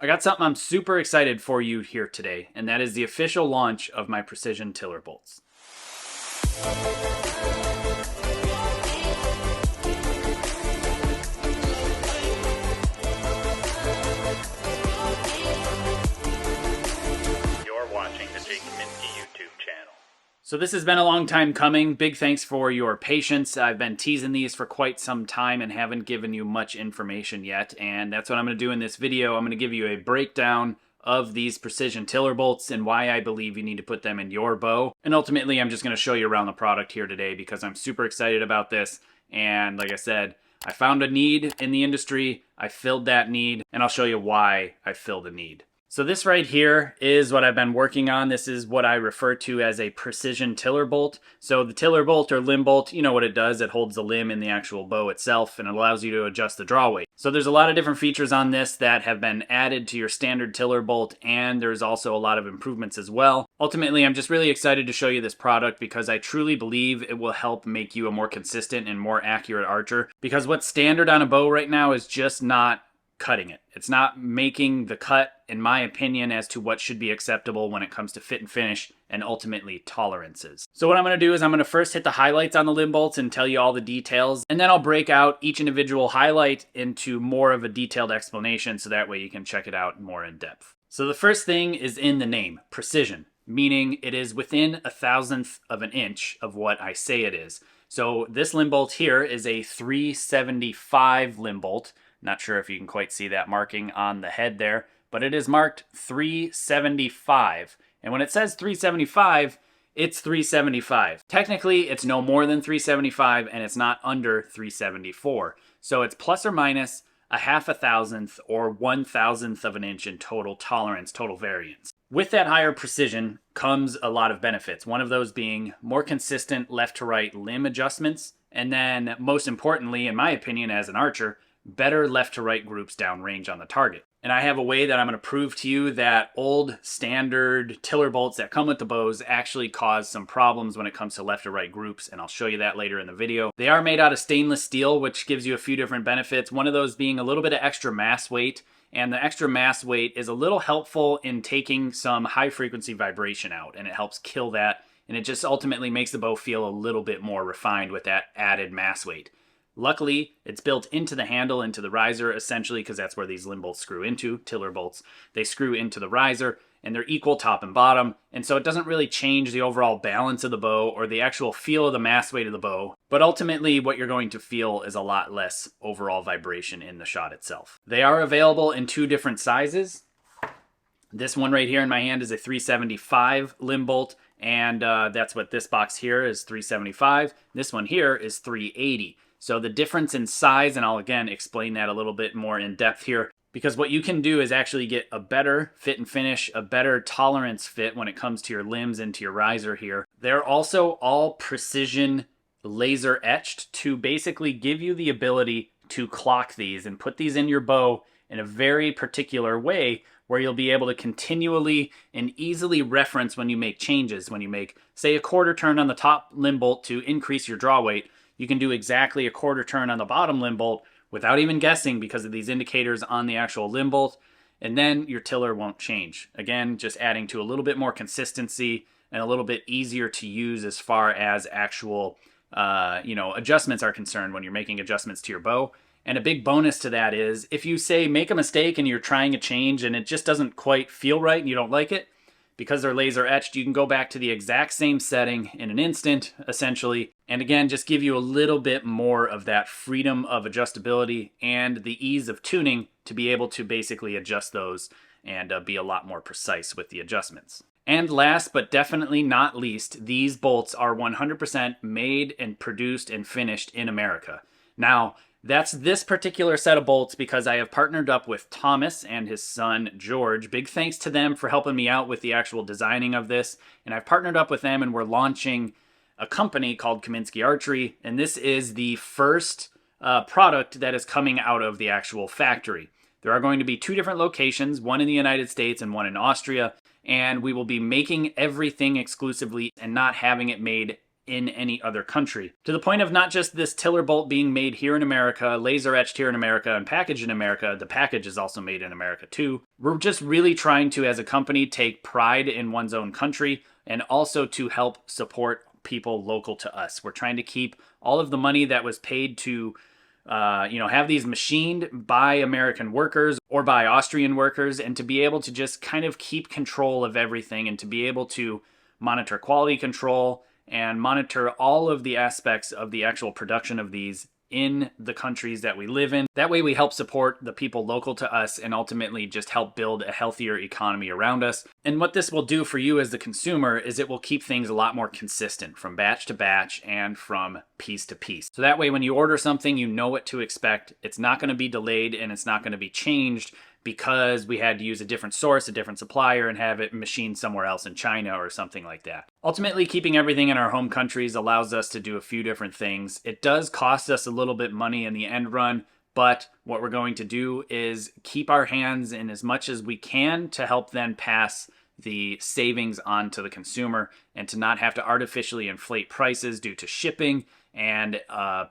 I got something I'm super excited for you here today, and that is the official launch of my precision tiller bolts. You're watching the Kaminski YouTube channel. So this has been a long time coming. Big thanks for your patience. I've been teasing these for quite some time and haven't given you much information yet. And that's what I'm going to do in this video. I'm going to give you a breakdown of these precision tiller bolts and why I believe you need to put them in your bow. And ultimately, I'm just going to show you around the product here today because I'm super excited about this. And like I said, I found a need in the industry. I filled that need, and I'll show you why I filled a need. So this right here is what I've been working on. This is what I refer to as a precision tiller bolt. So the tiller bolt or limb bolt, you know what it does. It holds the limb in the actual bow itself and it allows you to adjust the draw weight. So there's a lot of different features on this that have been added to your standard tiller bolt, and there's also a lot of improvements as well. Ultimately, I'm just really excited to show you this product because I truly believe it will help make you a more consistent and more accurate archer, because what's standard on a bow right now is just not cutting it. It's not making the cut, in my opinion, as to what should be acceptable when it comes to fit and finish and ultimately tolerances. So what I'm going to do is I'm going to first hit the highlights on the limb bolts and tell you all the details, and then I'll break out each individual highlight into more of a detailed explanation so that way you can check it out more in depth. So the first thing is in the name, precision, meaning it is within 1/1000th of an inch of what I say it is. So this limb bolt here is a 375 limb bolt. Not sure if you can quite see that marking on the head there, but it is marked 375. And when it says 375, it's 375. Technically, it's no more than 375 and it's not under 374. So it's plus or minus 1/1000th or 1/1000th of an inch in total tolerance, total variance. With that higher precision comes a lot of benefits. One of those being more consistent left to right limb adjustments. And then most importantly, in my opinion, as an archer, better left to right groups downrange on the target. And I have a way that I'm going to prove to you that old standard tiller bolts that come with the bows actually cause some problems when it comes to left to right groups, and I'll show you that later in the video. They are made out of stainless steel, which gives you a few different benefits. One of those being a little bit of extra mass weight, and the extra mass weight is a little helpful in taking some high frequency vibration out, and it helps kill that, and it just ultimately makes the bow feel a little bit more refined with that added mass weight. Luckily, it's built into the handle, into the riser, essentially, because that's where these limb bolts screw into, tiller bolts. They screw into the riser, and they're equal top and bottom, and so it doesn't really change the overall balance of the bow or the actual feel of the mass weight of the bow, but ultimately what you're going to feel is a lot less overall vibration in the shot itself. They are available in two different sizes. This one right here in my hand is a 375 limb bolt, and that's what this box here is, 375. This one here is 380. So the difference in size, and I'll again explain that a little bit more in depth here, because what you can do is actually get a better fit and finish, a better tolerance fit when it comes to your limbs and to your riser here. They're also all precision laser etched to basically give you the ability to clock these and put these in your bow in a very particular way where you'll be able to continually and easily reference when you make changes. When you make, say, a quarter turn on the top limb bolt to increase your draw weight, you can do exactly a quarter turn on the bottom limb bolt without even guessing because of these indicators on the actual limb bolt, and then your tiller won't change. Again, just adding to a little bit more consistency and a little bit easier to use as far as actual adjustments are concerned when you're making adjustments to your bow. And a big bonus to that is if you say make a mistake and you're trying a change and it just doesn't quite feel right and you don't like it, because they're laser etched, you can go back to the exact same setting in an instant, essentially. And again, just give you a little bit more of that freedom of adjustability and the ease of tuning to be able to basically adjust those and be a lot more precise with the adjustments. And last but definitely not least, these bolts are 100% made and produced and finished in America. Now, that's this particular set of bolts because I have partnered up with Thomas and his son, George. Big thanks to them for helping me out with the actual designing of this. And I've partnered up with them and we're launching a company called Kaminski Archery. And this is the first product that is coming out of the actual factory. There are going to be two different locations, one in the United States and one in Austria. And we will be making everything exclusively and not having it made in any other country. To the point of not just this tiller bolt being made here in America, laser etched here in America, and packaged in America, the package is also made in America too. We're just really trying to, as a company, take pride in one's own country and also to help support people local to us. We're trying to keep all of the money that was paid to have these machined by American workers or by Austrian workers, and to be able to just kind of keep control of everything and to be able to monitor quality control and monitor all of the aspects of the actual production of these in the countries that we live in. That way we help support the people local to us and ultimately just help build a healthier economy around us. And what this will do for you as the consumer is it will keep things a lot more consistent from batch to batch and from piece to piece. So that way when you order something, you know what to expect. It's not going to be delayed and it's not going to be changed because we had to use a different source, a different supplier, and have it machined somewhere else in China or something like that. Ultimately, keeping everything in our home countries allows us to do a few different things. It does cost us a little bit money in the end run, but what we're going to do is keep our hands in as much as we can to help then pass the savings on to the consumer and to not have to artificially inflate prices due to shipping and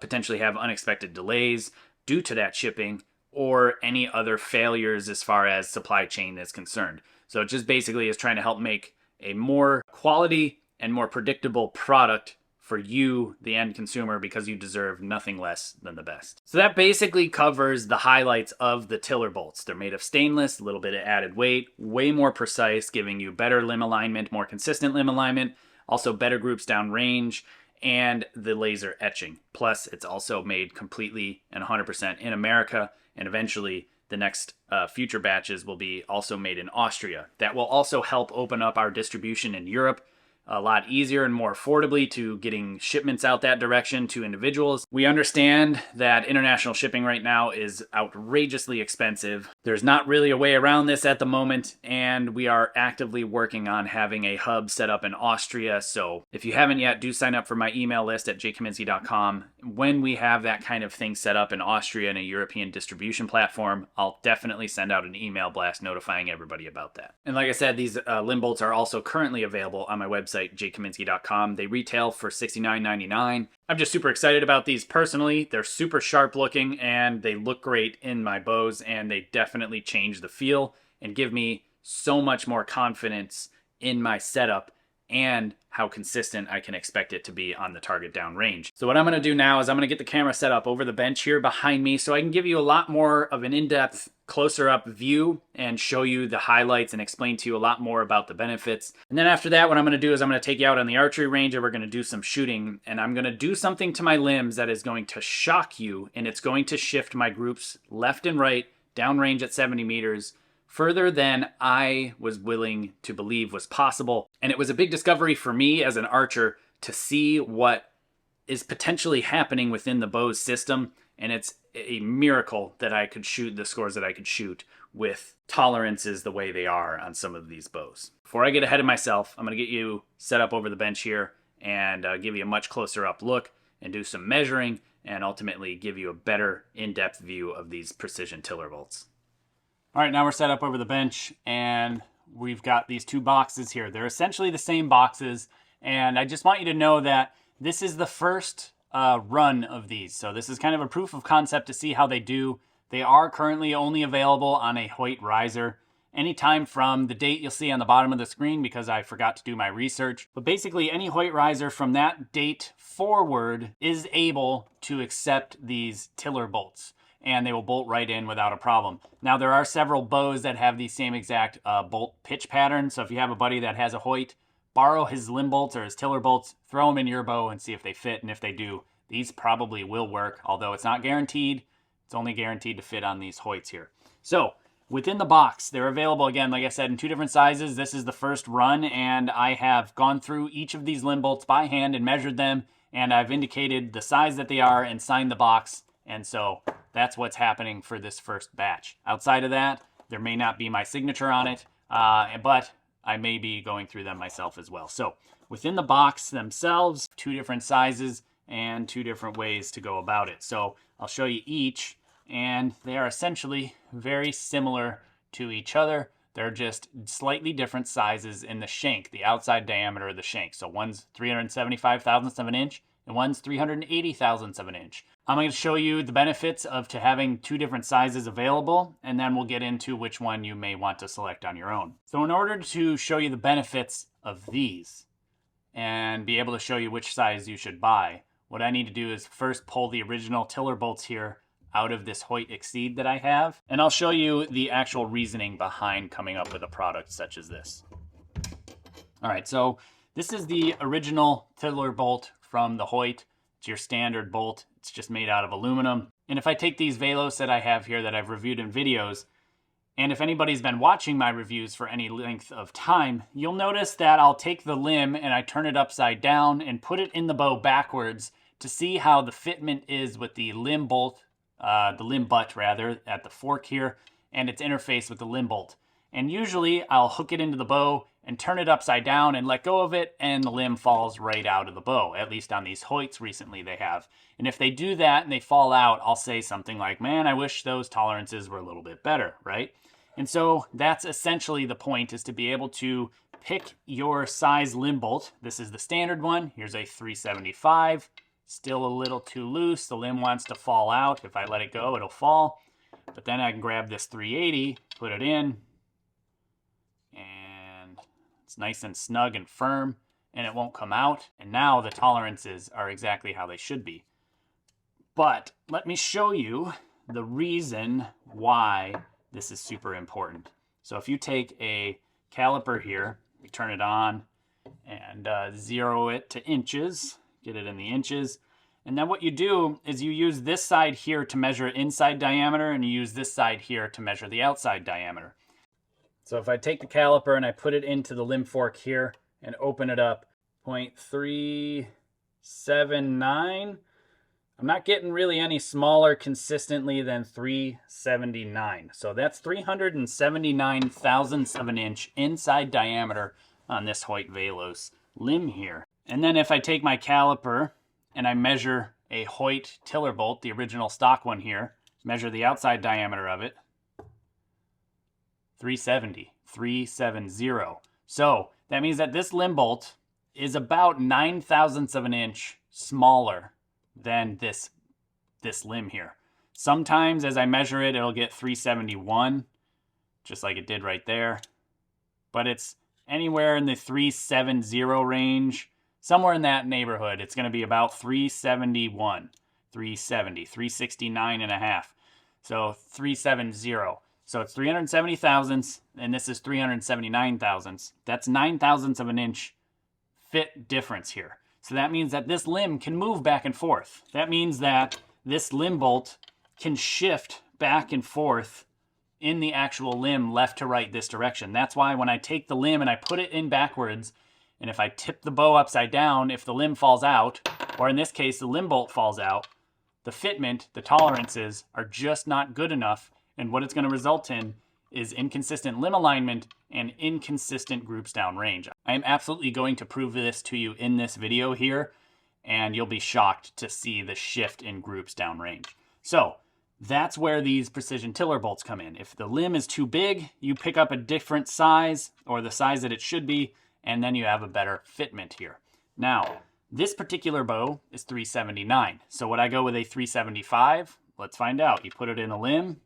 potentially have unexpected delays due to that shipping or any other failures as far as supply chain is concerned. So it just basically is trying to help make a more quality and more predictable product for you, the end consumer, because you deserve nothing less than the best. So that basically covers the highlights of the tiller bolts. They're made of stainless, a little bit of added weight, way more precise, giving you better limb alignment, more consistent limb alignment, also better groups down range, and the laser etching. Plus, it's also made completely and 100% in America, and eventually the next future batches will be also made in Austria. That will also help open up our distribution in Europe a lot easier and more affordably to getting shipments out that direction to individuals. We understand that international shipping right now is outrageously expensive. There's not really a way around this at the moment, and we are actively working on having a hub set up in Austria. So if you haven't yet, do sign up for my email list at jkaminski.com. When we have that kind of thing set up in Austria and a European distribution platform, I'll definitely send out an email blast notifying everybody about that. And like I said, these limb bolts are also currently available on my website, jkaminski.com. They retail for $69.99. I'm just super excited about these personally. They're super sharp looking and they look great in my bows, and they definitely change the feel and give me so much more confidence in my setup and how consistent I can expect it to be on the target down range. So what I'm going to do now is I'm going to get the camera set up over the bench here behind me so I can give you a lot more of an in-depth, closer up view and show you the highlights and explain to you a lot more about the benefits. And then after that, what I'm going to do is I'm going to take you out on the archery range and we're going to do some shooting, and I'm going to do something to my limbs that is going to shock you, and it's going to shift my groups left and right downrange at 70 meters further than I was willing to believe was possible. And it was a big discovery for me as an archer to see what is potentially happening within the bow's system. And it's a miracle that I could shoot the scores that I could shoot with tolerances the way they are on some of these bows. Before I get ahead of myself, I'm going to get you set up over the bench here and give you a much closer up look and do some measuring and ultimately give you a better in-depth view of these precision tiller bolts. All right, now we're set up over the bench and we've got these two boxes here. They're essentially the same boxes, and I just want you to know that this is the first run of these. So this is kind of a proof of concept to see how they do. They are currently only available on a Hoyt riser anytime from the date you'll see on the bottom of the screen because I forgot to do my research. But basically any Hoyt riser from that date forward is able to accept these tiller bolts, and they will bolt right in without a problem. Now, there are several bows that have the same exact bolt pitch pattern. So if you have a buddy that has a Hoyt, borrow his limb bolts or his tiller bolts, throw them in your bow and see if they fit. And if they do, these probably will work, although it's not guaranteed. It's only guaranteed to fit on these Hoyts here. So within the box, they're available, again, like I said, in two different sizes. This is the first run, and I have gone through each of these limb bolts by hand and measured them, and I've indicated the size that they are and signed the box. And so that's what's happening for this first batch. Outside of that, there may not be my signature on it, but I may be going through them myself as well. So within the box themselves, two different sizes and two different ways to go about it. So I'll show you each, and they are essentially very similar to each other. They're just slightly different sizes in the shank, the outside diameter of the shank. So one's 375 thousandths of an inch and one's 380 thousandths of an inch. I'm going to show you the benefits of having two different sizes available, and then we'll get into which one you may want to select on your own. So in order to show you the benefits of these and be able to show you which size you should buy, what I need to do is first pull the original tiller bolts here out of this Hoyt Etched that I have, and I'll show you the actual reasoning behind coming up with a product such as this. All right, so this is the original tiller bolt from the Hoyt. It's your standard bolt. It's just made out of aluminum. And if I take these Velos that I have here that I've reviewed in videos, and if anybody's been watching my reviews for any length of time, you'll notice that I'll take the limb and I turn it upside down and put it in the bow backwards to see how the fitment is with the limb bolt, the limb butt rather, at the fork here, and its interface with the limb bolt. And usually I'll hook it into the bow and turn it upside down and let go of it, and the limb falls right out of the bow. At least on these Hoyts recently they have. And if they do that and they fall out, I'll say something like, man, I wish those tolerances were a little bit better, right? And so that's essentially the point, is to be able to pick your size limb bolt. This is the standard one. Here's a 375. Still a little too loose. The limb wants to fall out. If I let it go, it'll fall. But then I can grab this 380, put it in, and it's nice and snug and firm, and it won't come out. And now the tolerances are exactly how they should be. But let me show you the reason why this is super important. So if you take a caliper here, you turn it on and zero it to inches, get it in the inches. And then what you do is you use this side here to measure inside diameter, and you use this side here to measure the outside diameter. So if I take the caliper and I put it into the limb fork here and open it up, 0.379, I'm not getting really any smaller consistently than 379. So that's 379 thousandths of an inch inside diameter on this Hoyt Velos limb here. And then if I take my caliper and I measure a Hoyt tiller bolt, the original stock one here, measure the outside diameter of it, 370. So that means that this limb bolt is about 9 thousandths of an inch smaller than this limb here. Sometimes as I measure it, it'll get 371, just like it did right there. But it's anywhere in the 370 range, somewhere in that neighborhood. It's going to be about 371, 370, 369 and a half. So 370. So it's 370 thousandths, and this is 379 thousandths. That's 9 thousandths of an inch fit difference here. So that means that this limb can move back and forth. That means that this limb bolt can shift back and forth in the actual limb left to right this direction. That's why when I take the limb and I put it in backwards, and if I tip the bow upside down, if the limb falls out, or in this case the limb bolt falls out, the fitment, the tolerances are just not good enough, and what it's going to result in is inconsistent limb alignment and inconsistent groups down range. I am absolutely going to prove this to you in this video here, and you'll be shocked to see the shift in groups down range. So that's where these precision tiller bolts come in. If the limb is too big, you pick up a different size, or the size that it should be, and then you have a better fitment here. Now, this particular bow is 379. So would I go with a 375? Let's find out. You put it in a limb,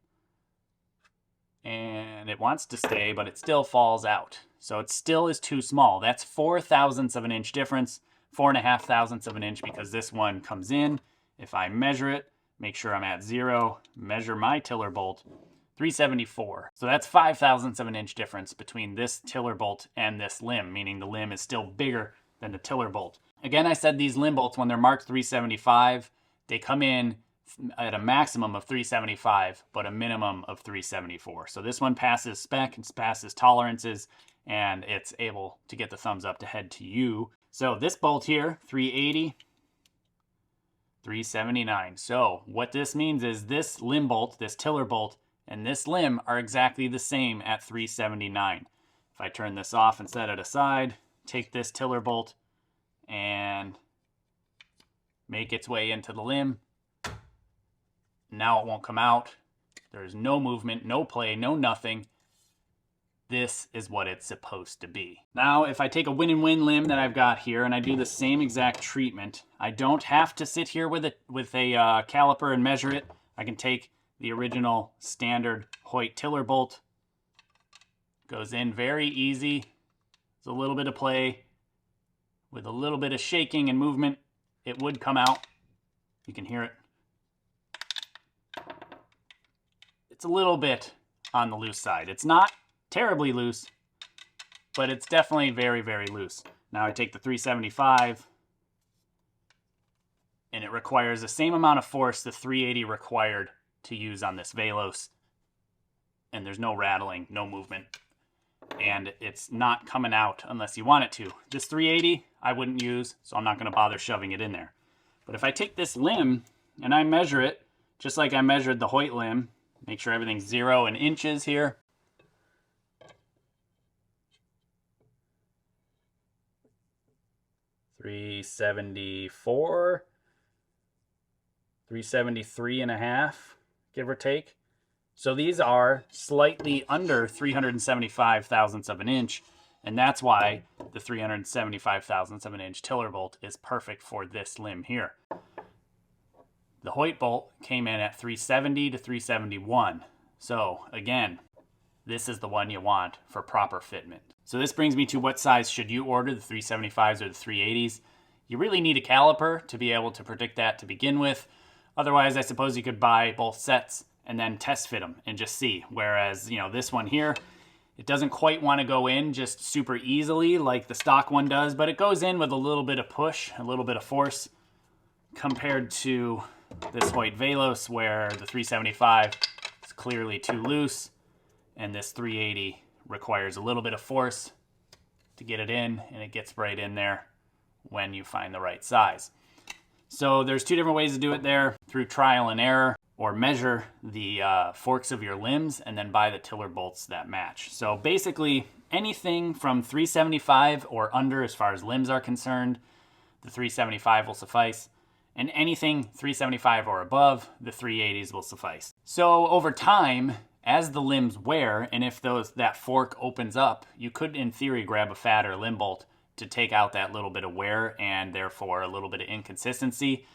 and it wants to stay, but it still falls out. So it still is too small. That's 4 thousandths of an inch difference, 4.5 thousandths of an inch, because this one comes in. If I measure it, make sure I'm at 0, measure my tiller bolt, 374. So that's 5 thousandths of an inch difference between this tiller bolt and this limb, meaning the limb is still bigger than the tiller bolt. Again, I said these limb bolts, when they're marked 375, they come in at a maximum of 375, but a minimum of 374. So this one passes spec, it passes tolerances, and it's able to get the thumbs up to head to you. So this bolt here, 380, 379. So what this means is this limb bolt, this tiller bolt, and this limb are exactly the same at 379. If I turn this off and set it aside, take this tiller bolt and make its way into the limb, now it won't come out. There's no movement, no play, no nothing. this is what it's supposed to be. Now, if I take a win-and-win limb that I've got here and I do the same exact treatment, I don't have to sit here with a caliper and measure it. I can take the original standard Hoyt tiller bolt. Goes in very easy. There's a little bit of play. With a little bit of shaking and movement, it would come out. You can hear it. It's a little bit on the loose side. It's not terribly loose, but it's definitely very, very loose. Now I take the 375, and it requires the same amount of force the 380 required to use on this Velos, and there's no rattling, no movement, and it's not coming out unless you want it to. This 380 I wouldn't use, so I'm not going to bother shoving it in there. But if I take this limb and I measure it, just like I measured the Hoyt limb, make sure everything's 0 in inches here. 374, 373 and a half, give or take. So these are slightly under 375 thousandths of an inch, and that's why the 375 thousandths of an inch tiller bolt is perfect for this limb here. The Hoyt bolt came in at 370 to 371. So again, this is the one you want for proper fitment. So this brings me to what size should you order, the 375s or the 380s. You really need a caliper to be able to predict that to begin with. Otherwise, I suppose you could buy both sets and then test fit them and just see. Whereas, you know, this one here, it doesn't quite want to go in just super easily like the stock one does, but it goes in with a little bit of push, a little bit of force, compared to this Hoyt Velos where the 375 is clearly too loose, and this 380 requires a little bit of force to get it in, and it gets right in there when you find the right size. So there's two different ways to do it there, through trial and error, or measure the forks of your limbs and then buy the tiller bolts that match. So basically anything from 375 or under as far as limbs are concerned, the 375 will suffice. And anything 375 or above, the 380s will suffice. So over time, as the limbs wear, and if that fork opens up, you could in theory grab a fatter limb bolt to take out that little bit of wear and therefore a little bit of inconsistency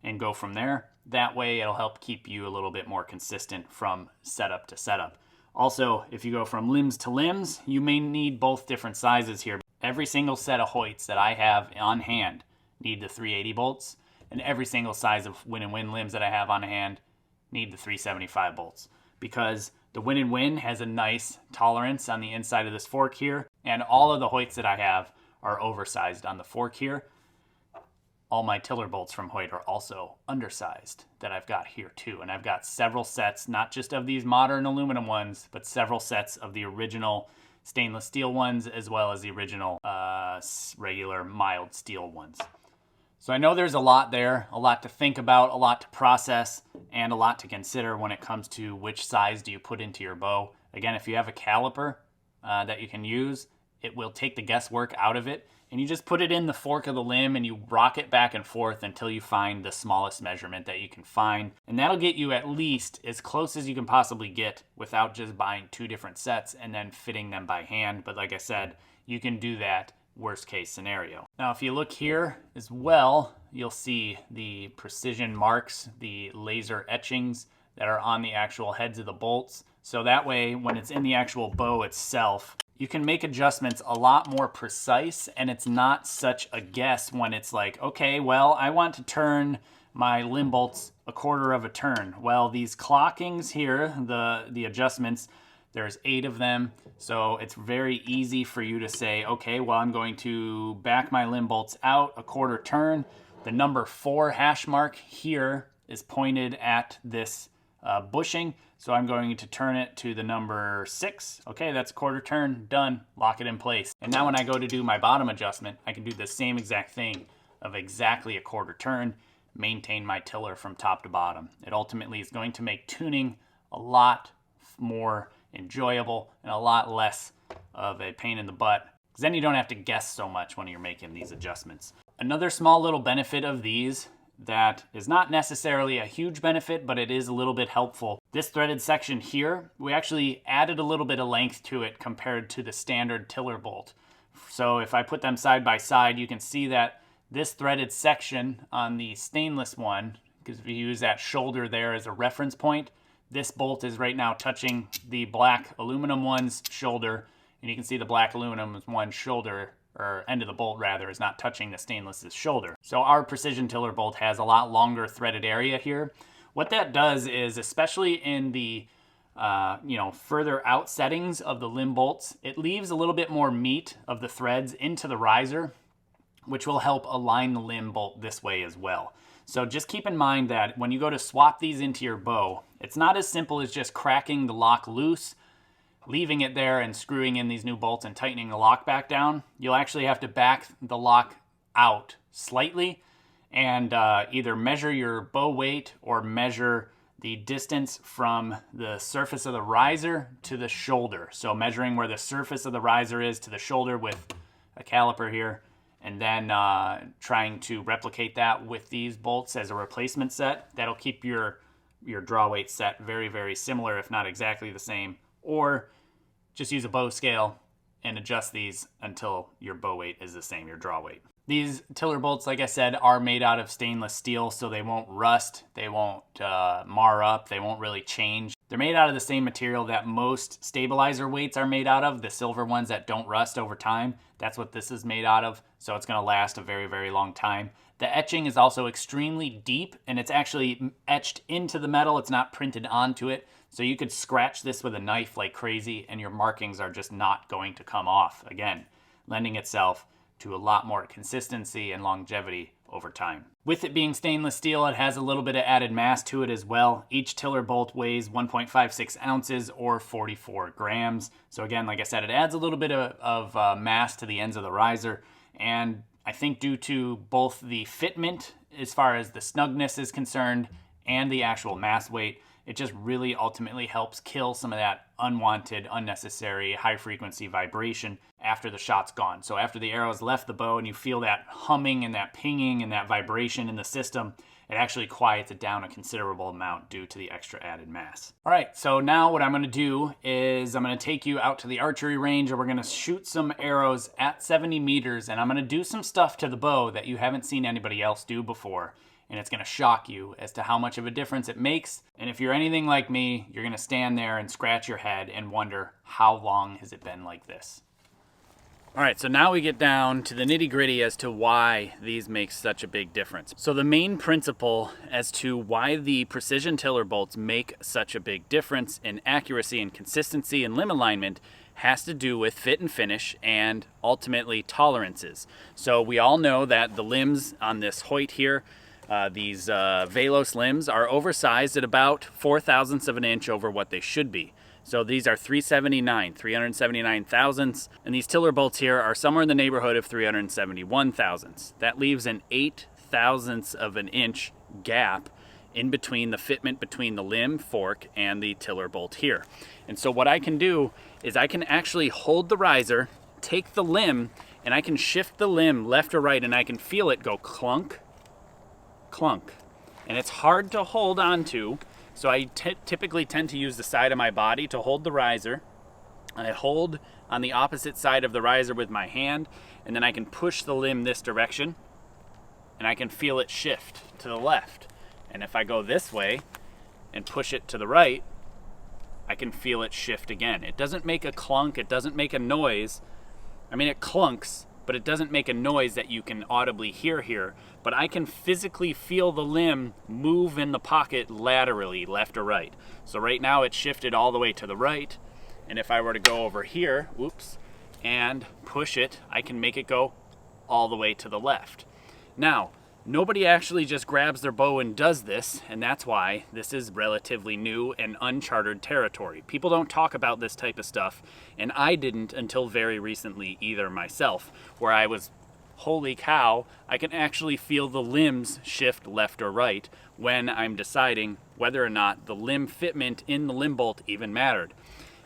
and go from there. That way it'll help keep you a little bit more consistent from setup to setup. Also, if you go from limbs to limbs, you may need both different sizes here. Every single set of Hoyts that I have on hand need the 380 bolts, and every single size of win-and-win limbs that I have on hand need the 375 bolts, because the win-and-win has a nice tolerance on the inside of this fork here, and all of the Hoyts that I have are oversized on the fork here. All my tiller bolts from Hoyt are also undersized that I've got here too, and I've got several sets, not just of these modern aluminum ones, but several sets of the original stainless steel ones as well as the original regular mild steel ones. So I know there's a lot there, a lot to think about, a lot to process, and a lot to consider when it comes to which size do you put into your bow. Again, if you have a caliper that you can use, it will take the guesswork out of it, and you just put it in the fork of the limb and you rock it back and forth until you find the smallest measurement that you can find. And that'll get you at least as close as you can possibly get without just buying two different sets and then fitting them by hand. But like I said, you can do that worst case scenario. Now, if you look here as well, you'll see the precision marks, the laser etchings that are on the actual heads of the bolts. So that way, when it's in the actual bow itself, you can make adjustments a lot more precise, and it's not such a guess when it's like, okay, well, I want to turn my limb bolts a quarter of a turn. Well, these clockings here, the adjustments, there's 8 of them, so it's very easy for you to say, okay, well, I'm going to back my limb bolts out a quarter turn. The number 4 hash mark here is pointed at this bushing, so I'm going to turn it to the number 6. Okay, that's a quarter turn, done, lock it in place. And now when I go to do my bottom adjustment, I can do the same exact thing of exactly a quarter turn, maintain my tiller from top to bottom. It ultimately is going to make tuning a lot more enjoyable and a lot less of a pain in the butt, because then you don't have to guess so much when you're making these adjustments. Another small little benefit of these that is not necessarily a huge benefit, but it is a little bit helpful. This threaded section here, we actually added a little bit of length to it compared to the standard tiller bolt. So if I put them side by side, you can see that this threaded section on the stainless one, because if you use that shoulder there as a reference point, this bolt is right now touching the black aluminum one's shoulder, and you can see the black aluminum one's shoulder, or end of the bolt rather, is not touching the stainless's shoulder. So our precision tiller bolt has a lot longer threaded area here. What that does is, especially in the further out settings of the limb bolts, it leaves a little bit more meat of the threads into the riser, which will help align the limb bolt this way as well. So just keep in mind that when you go to swap these into your bow, it's not as simple as just cracking the lock loose, leaving it there and screwing in these new bolts and tightening the lock back down. You'll actually have to back the lock out slightly and either measure your bow weight or measure the distance from the surface of the riser to the shoulder. So measuring where the surface of the riser is to the shoulder with a caliper here, and then trying to replicate that with these bolts as a replacement set. That'll keep your draw weight set very, very similar, if not exactly the same. Or just use a bow scale and adjust these until your bow weight is the same, your draw weight. These tiller bolts, like I said, are made out of stainless steel, so they won't rust, they won't mar up, they won't really change. They're made out of the same material that most stabilizer weights are made out of, the silver ones that don't rust over time. That's what this is made out of, so it's going to last a very, very long time. The etching is also extremely deep, and it's actually etched into the metal. It's not printed onto it, so you could scratch this with a knife like crazy, and your markings are just not going to come off. Again, lending itself to a lot more consistency and longevity over time. With it being stainless steel, it has a little bit of added mass to it as well. Each tiller bolt weighs 1.56 ounces or 44 grams. So again, like I said, it adds a little bit of mass to the ends of the riser. And I think due to both the fitment, as far as the snugness is concerned, and the actual mass weight, it just really ultimately helps kill some of that unwanted, unnecessary, high-frequency vibration after the shot's gone. So after the arrow's left the bow and you feel that humming and that pinging and that vibration in the system, it actually quiets it down a considerable amount due to the extra added mass. All right, so now what I'm going to do is I'm going to take you out to the archery range and we're going to shoot some arrows at 70 meters, and I'm going to do some stuff to the bow that you haven't seen anybody else do before. And it's going to shock you as to how much of a difference it makes. And if you're anything like me, you're going to stand there and scratch your head and wonder, how long has it been like this? All right, so now we get down to the nitty-gritty as to why these make such a big difference. So the main principle as to why the precision tiller bolts make such a big difference in accuracy and consistency and limb alignment has to do with fit and finish and ultimately tolerances. So we all know that the limbs on this Hoyt here, these Velos limbs, are oversized at about 4/1000ths of an inch over what they should be. So these are 379 thousandths, and these tiller bolts here are somewhere in the neighborhood of 371 thousandths. That leaves an 8/1000ths of an inch gap in between the fitment between the limb fork and the tiller bolt here. And so what I can do is I can actually hold the riser, take the limb, and I can shift the limb left or right, and I can feel it go clunk, clunk. And it's hard to hold on to, so I typically tend to use the side of my body to hold the riser. I hold on the opposite side of the riser with my hand, and then I can push the limb this direction, and I can feel it shift to the left. And if I go this way and push it to the right, I can feel it shift again. It doesn't make a clunk, it doesn't make a noise. I mean, it clunks, but it doesn't make a noise that you can audibly hear here. But I can physically feel the limb move in the pocket laterally, left or right. So right now it's shifted all the way to the right. And if I were to go over here, whoops, and push it, I can make it go all the way to the left. Now, nobody actually just grabs their bow and does this, and that's why this is relatively new and uncharted territory. People don't talk about this type of stuff, and I didn't until very recently either myself, where I was, holy cow, I can actually feel the limbs shift left or right when I'm deciding whether or not the limb fitment in the limb bolt even mattered.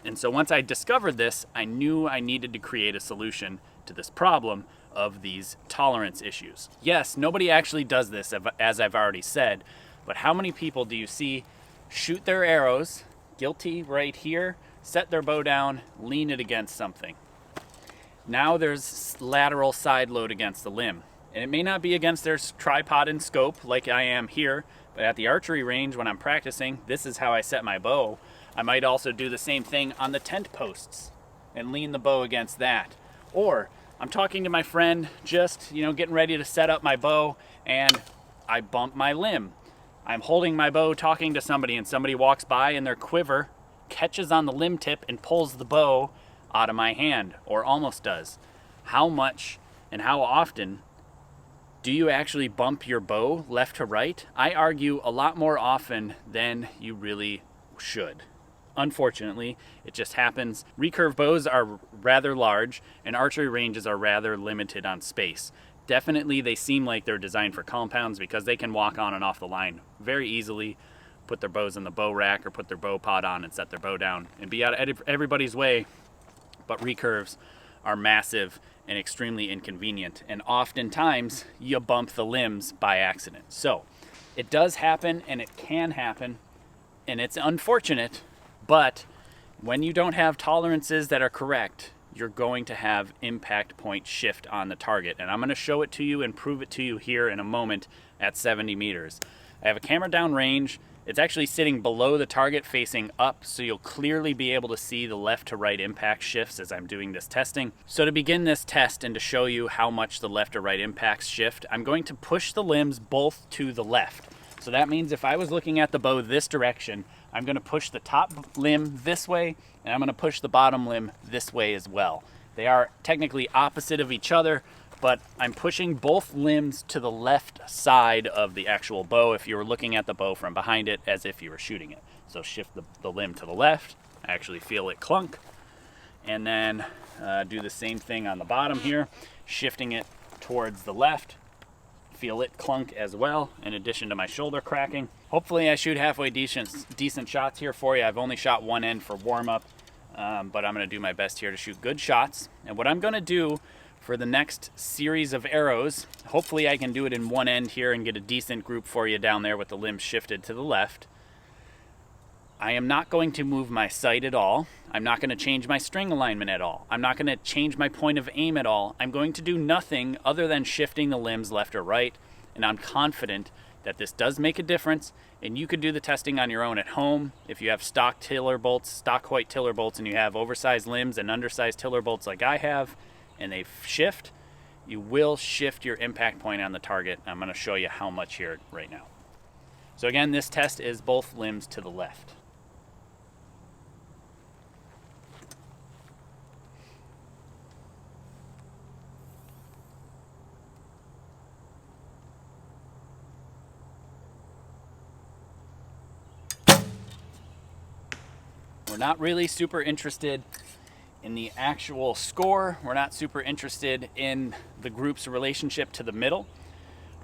And so once I discovered this, I knew I needed to create a solution to this problem of these tolerance issues. Yes, nobody actually does this, as I've already said, but how many people do you see shoot their arrows, guilty right here, set their bow down, lean it against something? Now there's lateral side load against the limb. And it may not be against their tripod and scope like I am here, but at the archery range when I'm practicing, this is how I set my bow. I might also do the same thing on the tent posts and lean the bow against that. Or I'm talking to my friend, just, getting ready to set up my bow, and I bump my limb. I'm holding my bow talking to somebody, and somebody walks by and their quiver catches on the limb tip and pulls the bow out of my hand, or almost does. How much and how often do you actually bump your bow left to right? I argue a lot more often than you really should. Unfortunately, it just happens. Recurve bows are rather large, and archery ranges are rather limited on space. Definitely, they seem like they're designed for compounds because they can walk on and off the line very easily, put their bows in the bow rack or put their bow pod on and set their bow down and be out of everybody's way. But recurves are massive and extremely inconvenient, and oftentimes you bump the limbs by accident. So it does happen, and it can happen, and it's unfortunate, but when you don't have tolerances that are correct, you're going to have impact point shift on the target. And I'm going to show it to you and prove it to you here in a moment at 70 meters. I have a camera down range. It's actually sitting below the target facing up, so you'll clearly be able to see the left to right impact shifts as I'm doing this testing. So to begin this test and to show you how much the left to right impacts shift, I'm going to push the limbs both to the left. So that means if I was looking at the bow this direction, I'm going to push the top limb this way, and I'm going to push the bottom limb this way as well. They are technically opposite of each other, but I'm pushing both limbs to the left side of the actual bow if you were looking at the bow from behind it as if you were shooting it. So shift the limb to the left. I actually feel it clunk. And then do the same thing on the bottom here, shifting it towards the left. Feel it clunk as well, in addition to my shoulder cracking. Hopefully I shoot halfway decent shots here for you. I've only shot one end for warm-up, but I'm going to do my best here to shoot good shots. And what I'm going to do for the next series of arrows, hopefully I can do it in one end here and get a decent group for you down there with the limbs shifted to the left. I am not going to move my sight at all. I'm not going to change my string alignment at all. I'm not going to change my point of aim at all. I'm going to do nothing other than shifting the limbs left or right, and I'm confident that this does make a difference, and you could do the testing on your own at home. If you have stock tiller bolts, stock white tiller bolts, and you have oversized limbs and undersized tiller bolts like I have, and they shift, you will shift your impact point on the target. I'm going to show you how much here right now. So again, this test is both limbs to the left. We're not really super interested in the actual score. We're not super interested in the group's relationship to the middle.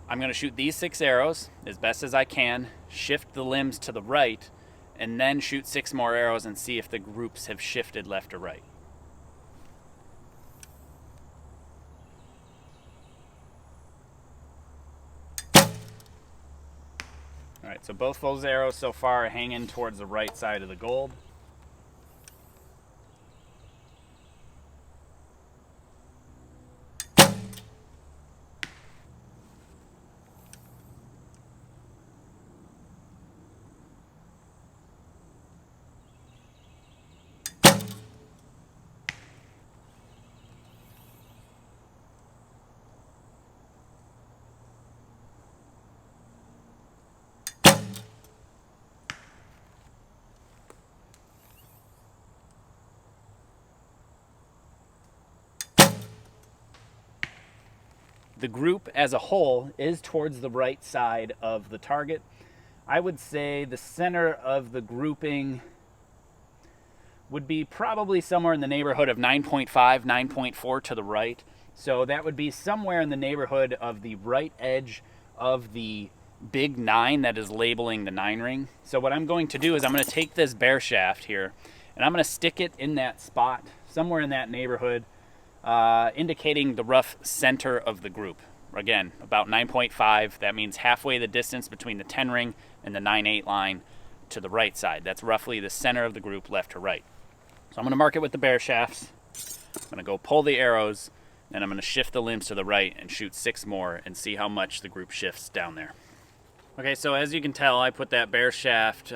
I'm going to shoot these 6 arrows as best as I can, shift the limbs to the right, and then shoot 6 more arrows and see if the groups have shifted left or right. All right, so both those arrows so far are hanging towards the right side of the gold. The group as a whole is towards the right side of the target. I would say the center of the grouping would be probably somewhere in the neighborhood of 9.5, 9.4 to the right. So that would be somewhere in the neighborhood of the right edge of the big 9 that is labeling the 9 ring. So what I'm going to do is I'm going to take this bear shaft here and I'm going to stick it in that spot, somewhere in that neighborhood. indicating the rough center of the group. Again, about 9.5. That means halfway the distance between the 10 ring and the 9/8 line to the right side. That's roughly the center of the group, left to right. So I'm going to mark it with the bear shafts. I'm going to go pull the arrows, and I'm going to shift the limbs to the right and shoot 6 more and see how much the group shifts down there. Okay, so as you can tell, I put that bear shaft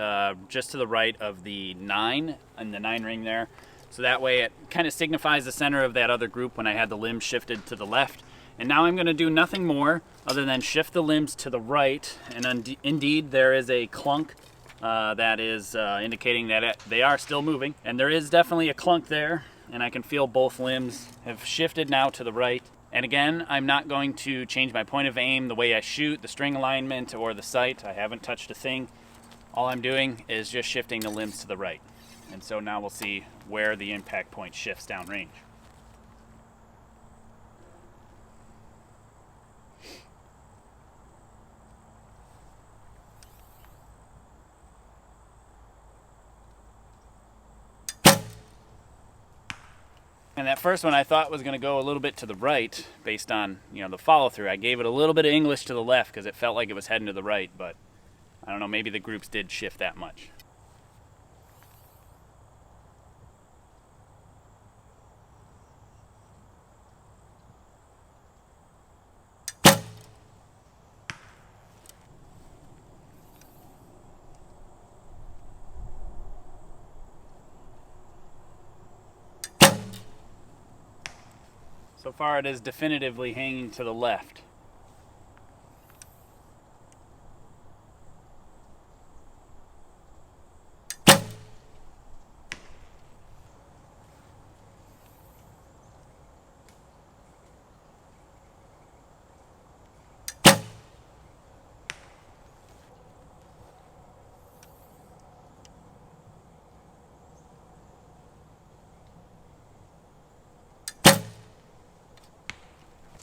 just to the right of the 9 and the 9 ring there. So that way it kind of signifies the center of that other group when I had the limbs shifted to the left. And now I'm going to do nothing more other than shift the limbs to the right. And indeed, there is a clunk that is indicating that they are still moving. And there is definitely a clunk there. And I can feel both limbs have shifted now to the right. And again, I'm not going to change my point of aim, the way I shoot, the string alignment, or the sight. I haven't touched a thing. All I'm doing is just shifting the limbs to the right. And so now we'll see where the impact point shifts downrange. And that first one I thought was going to go a little bit to the right based on, the follow through. I gave it a little bit of English to the left because it felt like it was heading to the right, but I don't know, maybe the groups did shift that much. So far it is definitively hanging to the left.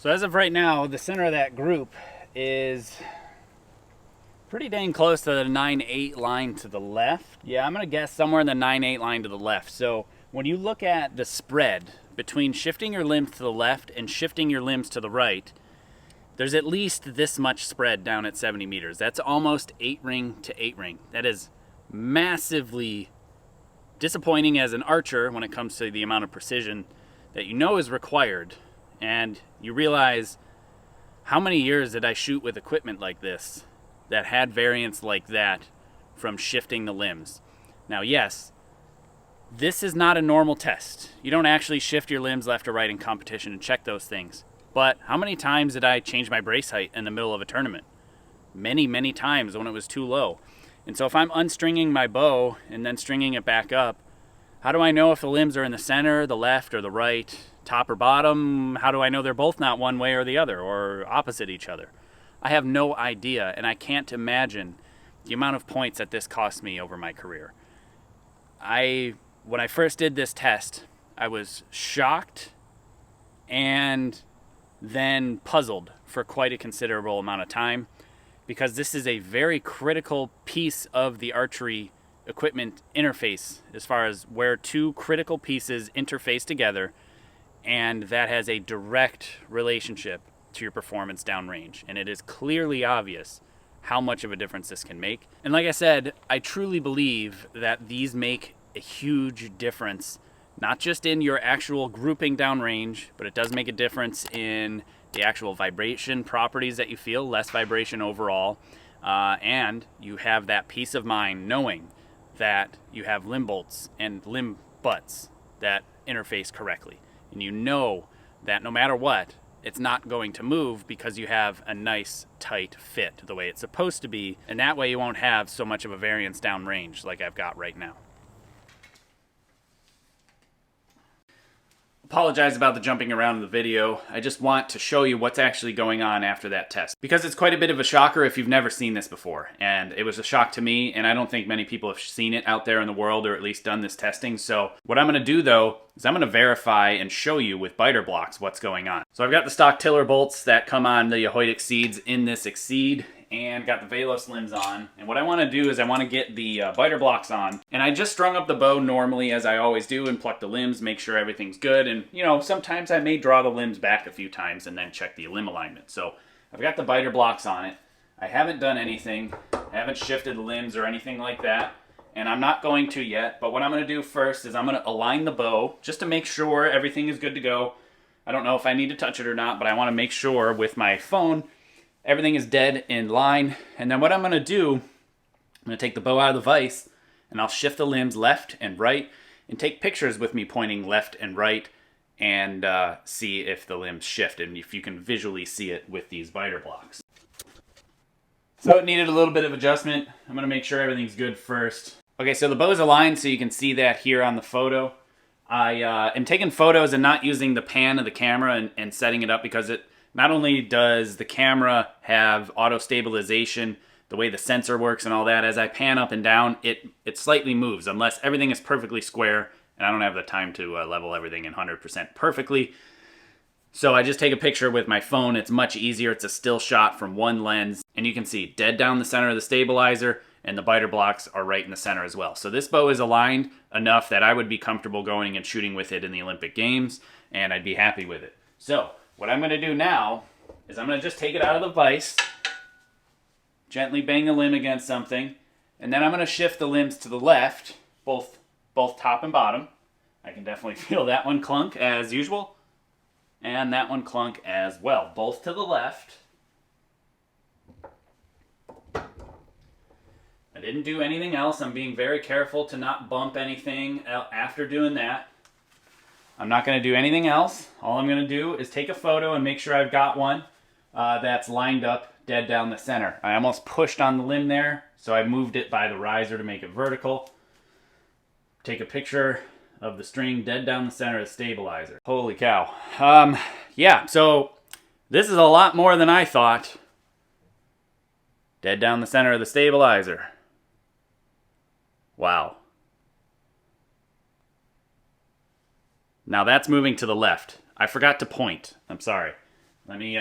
So as of right now, the center of that group is pretty dang close to the 9/8 line to the left. Yeah, I'm gonna guess somewhere in the 9/8 line to the left. So when you look at the spread between shifting your limbs to the left and shifting your limbs to the right, there's at least this much spread down at 70 meters. That's almost 8 ring to 8 ring. That is massively disappointing as an archer when it comes to the amount of precision that is required. And you realize, how many years did I shoot with equipment like this that had variance like that from shifting the limbs? Now, yes, this is not a normal test. You don't actually shift your limbs left or right in competition and check those things. But how many times did I change my brace height in the middle of a tournament? Many, many times when it was too low. And so if I'm unstringing my bow and then stringing it back up, how do I know if the limbs are in the center, the left, or the right, top or bottom? How do I know they're both not one way or the other, or opposite each other? I have no idea, and I can't imagine the amount of points that this cost me over my career. When I first did this test, I was shocked and then puzzled for quite a considerable amount of time, because this is a very critical piece of the archery equipment interface, as far as where two critical pieces interface together, and that has a direct relationship to your performance downrange. And it is clearly obvious how much of a difference this can make. And like I said, I truly believe that these make a huge difference, not just in your actual grouping downrange, but it does make a difference in the actual vibration properties that you feel, less vibration overall, and you have that peace of mind knowing that you have limb bolts and limb butts that interface correctly. And you know that no matter what, it's not going to move because you have a nice tight fit the way it's supposed to be, and that way you won't have so much of a variance downrange like I've got right now. Apologize about the jumping around in the video. I just want to show you what's actually going on after that test, because it's quite a bit of a shocker if you've never seen this before. And it was a shock to me, and I don't think many people have seen it out there in the world, or at least done this testing. So what I'm going to do though is I'm going to verify and show you with biter blocks what's going on. So I've got the stock tiller bolts that come on the Etched Exceeds in this Exceed, and got the Velos limbs on. And what I want to do is I want to get the biter blocks on. And I just strung up the bow normally as I always do and pluck the limbs, make sure everything's good. And you know, sometimes I may draw the limbs back a few times and then check the limb alignment. So I've got the biter blocks on it. I haven't done anything. I haven't shifted the limbs or anything like that. And I'm not going to yet. But what I'm going to do first is I'm going to align the bow just to make sure everything is good to go. I don't know if I need to touch it or not, but I want to make sure with my phone everything is dead in line. And then what I'm going to do, I'm going to take the bow out of the vise and I'll shift the limbs left and right and take pictures with me pointing left and right and see if the limbs shift and if you can visually see it with these biter blocks. So it needed a little bit of adjustment. I'm going to make sure everything's good first. Okay, so the bow is aligned so you can see that here on the photo. I am taking photos and not using the pan of the camera and setting it up because it not only does the camera have auto stabilization, the way the sensor works and all that, as I pan up and down, it slightly moves unless everything is perfectly square, and I don't have the time to level everything in 100% perfectly. So I just take a picture with my phone. It's much easier. It's a still shot from one lens, and you can see dead down the center of the stabilizer, and the biter blocks are right in the center as well. So this bow is aligned enough that I would be comfortable going and shooting with it in the Olympic Games, and I'd be happy with it. So what I'm going to do now is I'm going to just take it out of the vise, gently bang the limb against something, and then I'm going to shift the limbs to the left, both top and bottom. I can definitely feel that one clunk as usual, and that one clunk as well, both to the left. I didn't do anything else. I'm being very careful to not bump anything after doing that. I'm not going to do anything else. All I'm going to do is take a photo and make sure I've got one that's lined up dead down the center. I almost pushed on the limb there, so I moved it by the riser to make it vertical. Take a picture of the string dead down the center of the stabilizer. Holy cow. Yeah, so this is a lot more than I thought. Dead down the center of the stabilizer. Wow. Now that's moving to the left. I forgot to point. I'm sorry. Let me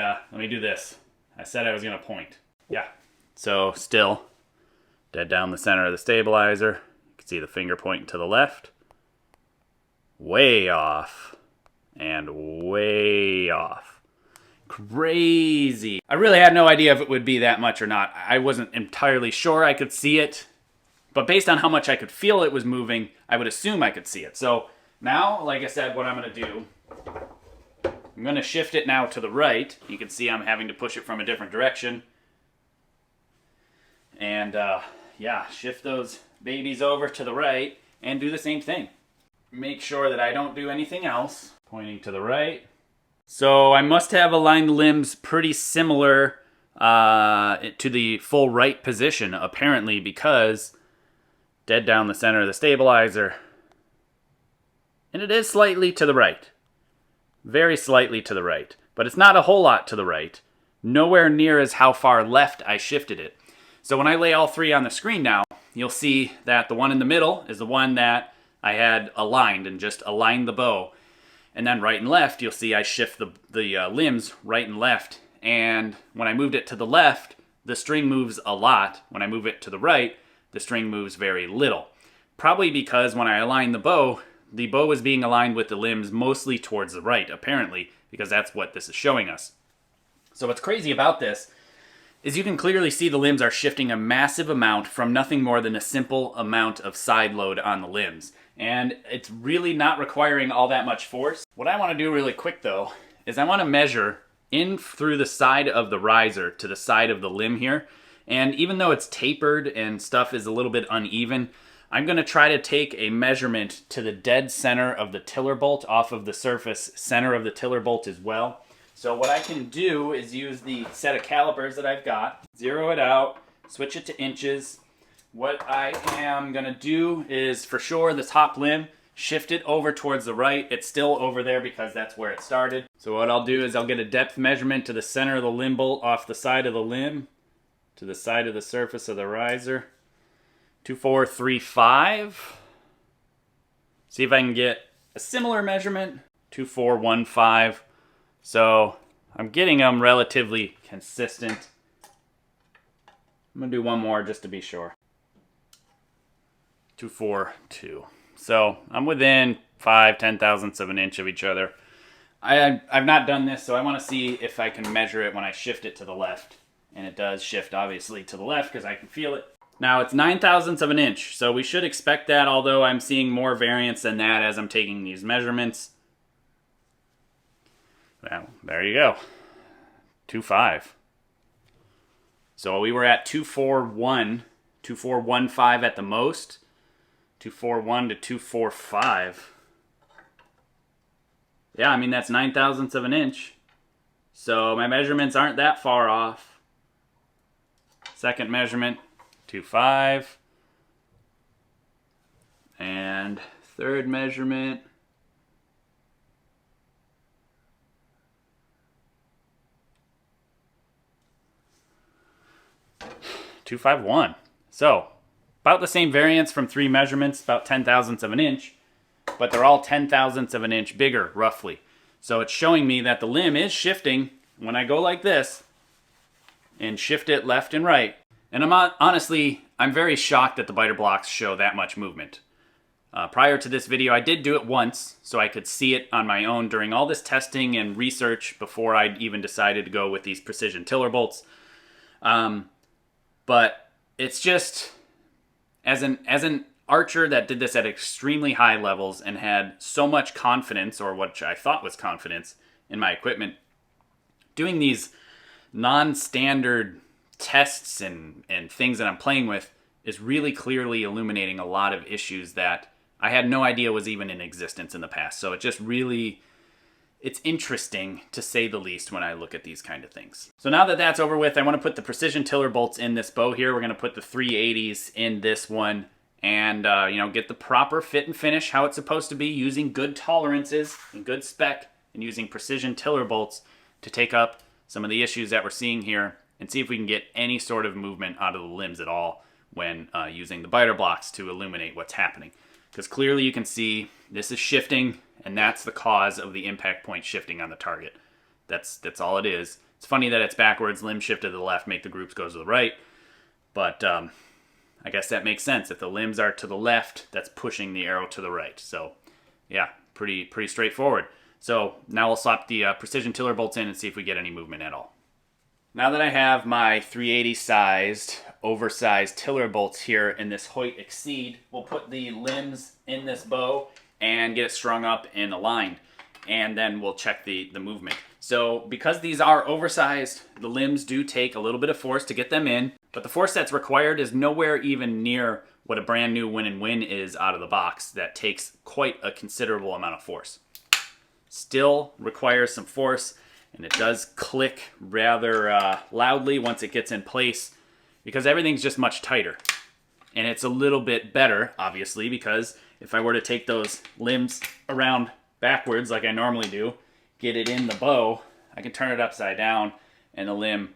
do this. I said I was going to point. Yeah. So still dead down the center of the stabilizer. You can see the finger pointing to the left. Way off. And way off. Crazy. I really had no idea if it would be that much or not. I wasn't entirely sure I could see it. But based on how much I could feel it was moving, I would assume I could see it. So now, like I said, what I'm going to do, I'm going to shift it now to the right. You can see I'm having to push it from a different direction. And yeah, shift those babies over to the right and do the same thing. Make sure that I don't do anything else. Pointing to the right. So I must have aligned the limbs pretty similar to the full right position, apparently, because dead down the center of the stabilizer. And it is slightly to the right. Very slightly to the right. But it's not a whole lot to the right. Nowhere near as how far left I shifted it. So when I lay all three on the screen now, you'll see that the one in the middle is the one that I had aligned and just aligned the bow. And then right and left, you'll see I shift the limbs right and left. And when I moved it to the left, the string moves a lot. When I move it to the right, the string moves very little. Probably because when I aligned the bow is being aligned with the limbs mostly towards the right, apparently, because that's what this is showing us. So what's crazy about this is you can clearly see the limbs are shifting a massive amount from nothing more than a simple amount of side load on the limbs. And it's really not requiring all that much force. What I want to do really quick though, is I want to measure in through the side of the riser to the side of the limb here. And even though it's tapered and stuff is a little bit uneven, I'm going to try to take a measurement to the dead center of the tiller bolt off of the surface center of the tiller bolt as well. So what I can do is use the set of calipers that I've got, zero it out, switch it to inches. What I am going to do is for sure the top limb, shift it over towards the right. It's still over there because that's where it started. So what I'll do is I'll get a depth measurement to the center of the limb bolt off the side of the limb to the side of the surface of the riser. 2435. See if I can get a similar measurement. 2415. So I'm getting them relatively consistent. I'm gonna do one more just to be sure. 242. So I'm within 5-10 thousandths of an inch of each other. I've not done this, so I want to see if I can measure it when I shift it to the left. And it does shift, obviously, to the left because I can feel it. Now, it's 9 thousandths of an inch, so we should expect that, although I'm seeing more variance than that as I'm taking these measurements. Well, there you go. 2.5. So we were at 241, 2415 at the most, 241 to 245. Yeah, I mean, that's 9 thousandths of an inch. So my measurements aren't that far off. Second measurement, 2.5. And third measurement, 2.51. So about the same variance from 3 measurements, about 10 thousandths of an inch, but they're all 10 thousandths of an inch bigger, roughly. So it's showing me that the limb is shifting when I go like this and shift it left and right. And honestly, I'm very shocked that the biter blocks show that much movement. Prior to this video, I did do it once, so I could see it on my own during all this testing and research before I even decided to go with these precision tiller bolts. But it's just, as an archer that did this at extremely high levels and had so much confidence, or what I thought was confidence, in my equipment, doing these non-standard tests and things that I'm playing with is really clearly illuminating a lot of issues that I had no idea was even in existence in the past. So it just really, it's interesting to say the least when I look at these kind of things. So now that that's over with, I want to put the precision tiller bolts in this bow here. We're going to put the 380s in this one and get the proper fit and finish how it's supposed to be, using good tolerances and good spec, and using precision tiller bolts to take up some of the issues that we're seeing here and see if we can get any sort of movement out of the limbs at all when using the biter blocks to illuminate what's happening. Because clearly you can see this is shifting, and that's the cause of the impact point shifting on the target. That's all it is. It's funny that it's backwards, limb shift to the left, make the groups go to the right, but I guess that makes sense. If the limbs are to the left, that's pushing the arrow to the right. So yeah, pretty straightforward. So now we'll slap the precision tiller bolts in and see if we get any movement at all. Now that I have my 380 sized, oversized tiller bolts here in this Hoyt Exceed, we'll put the limbs in this bow and get it strung up and aligned. And then we'll check the movement. So because these are oversized, the limbs do take a little bit of force to get them in, but the force that's required is nowhere even near what a brand new win and win is out of the box. That takes quite a considerable amount of force. Still requires some force, and it does click rather loudly once it gets in place because everything's just much tighter. And it's a little bit better, obviously, because if I were to take those limbs around backwards like I normally do, get it in the bow, I can turn it upside down and the limb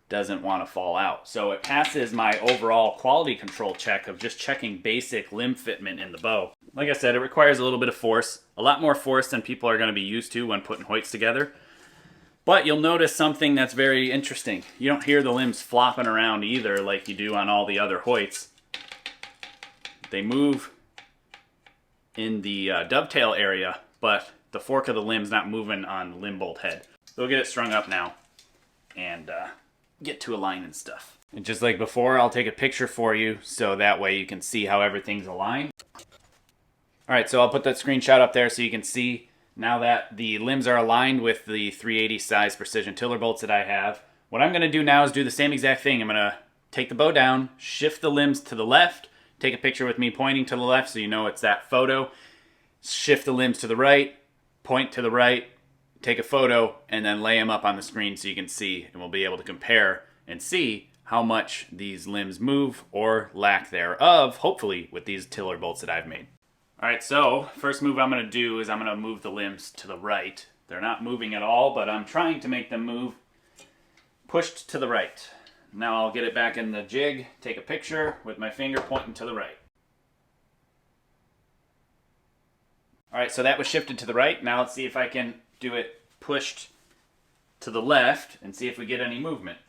doesn't want to fall out. So it passes my overall quality control check of just checking basic limb fitment in the bow. Like I said, it requires a little bit of force, a lot more force than people are going to be used to when putting Hoyts together. But you'll notice something that's very interesting. You don't hear the limbs flopping around either like you do on all the other Hoyts. They move in the dovetail area, but the fork of the limb's not moving on the limb bolt head. So we'll get it strung up now and get to align and stuff. And just like before, I'll take a picture for you so that way you can see how everything's aligned. Alright, so I'll put that screenshot up there so you can see now that the limbs are aligned with the 380 size precision tiller bolts that I have. What I'm going to do now is do the same exact thing. I'm going to take the bow down, shift the limbs to the left, take a picture with me pointing to the left so you know it's that photo, shift the limbs to the right, point to the right, take a photo, and then lay them up on the screen so you can see, and we'll be able to compare and see how much these limbs move or lack thereof, hopefully, with these tiller bolts that I've made. Alright, so first move I'm going to do is I'm going to move the limbs to the right. They're not moving at all, but I'm trying to make them move pushed to the right. Now I'll get it back in the jig, take a picture with my finger pointing to the right. Alright, so that was shifted to the right. Now let's see if I can do it pushed to the left and see if we get any movement.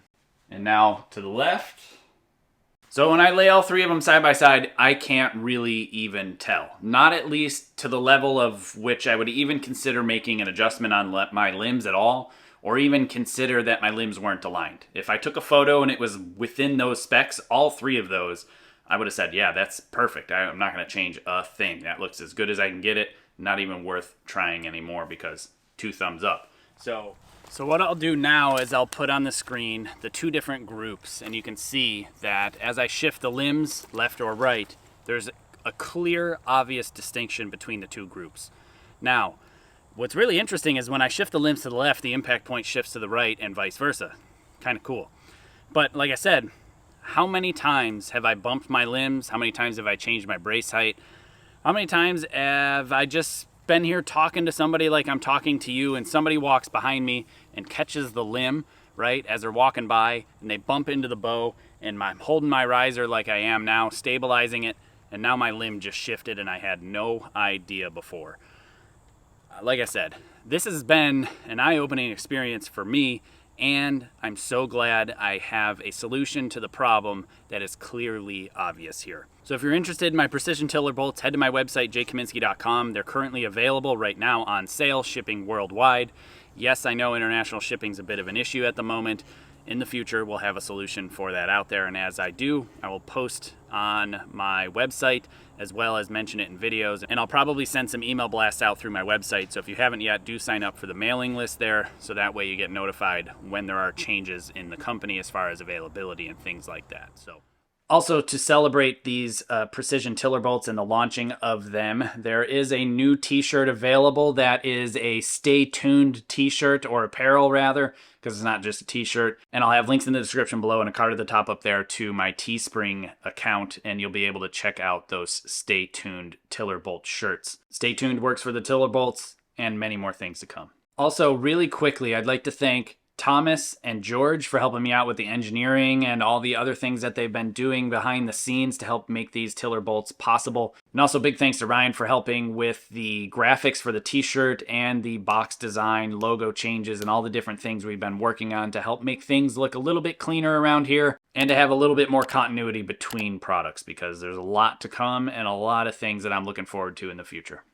And now to the left, So when I lay all three of them side by side, I can't really even tell. Not at least to the level of which I would even consider making an adjustment on my limbs at all, or even consider that my limbs weren't aligned. If I took a photo and it was within those specs, all three of those, I would have said, yeah, that's perfect. I'm not going to change a thing. That looks as good as I can get it. Not even worth trying anymore because 2 thumbs up. So what I'll do now is I'll put on the screen the 2 different groups, and you can see that as I shift the limbs left or right, there's a clear, obvious distinction between the 2 groups. Now, what's really interesting is when I shift the limbs to the left, the impact point shifts to the right and vice versa. Kind of cool. But like I said, how many times have I bumped my limbs? How many times have I changed my brace height? How many times have I just been here talking to somebody like I'm talking to you, and somebody walks behind me and catches the limb, right, as they're walking by, and they bump into the bow, and I'm holding my riser like I am now, stabilizing it, and now my limb just shifted and I had no idea before. Like I said, this has been an eye-opening experience for me, and I'm so glad I have a solution to the problem that is clearly obvious here. So if you're interested in my precision tiller bolts, head to my website, jkaminski.com. They're currently available right now on sale, shipping worldwide. Yes, I know international shipping's a bit of an issue at the moment. In the future, we'll have a solution for that out there, and as I do, I will post on my website as well as mention it in videos, and I'll probably send some email blasts out through my website. So if you haven't yet, do sign up for the mailing list there, so that way you get notified when there are changes in the company as far as availability and things like that. So also, to celebrate these precision tiller bolts and the launching of them, there is a new t-shirt available that is a Stay Tuned t-shirt, or apparel rather, because it's not just a t-shirt. And I'll have links in the description below and a card at the top up there to my Teespring account, and you'll be able to check out those Stay Tuned tiller bolt shirts. Stay Tuned works for the tiller bolts and many more things to come. Also, really quickly, I'd like to thank Thomas and Georg for helping me out with the engineering and all the other things that they've been doing behind the scenes to help make these tiller bolts possible. And also big thanks to Ryan for helping with the graphics for the t-shirt and the box design, logo changes, and all the different things we've been working on to help make things look a little bit cleaner around here and to have a little bit more continuity between products, because there's a lot to come and a lot of things that I'm looking forward to in the future.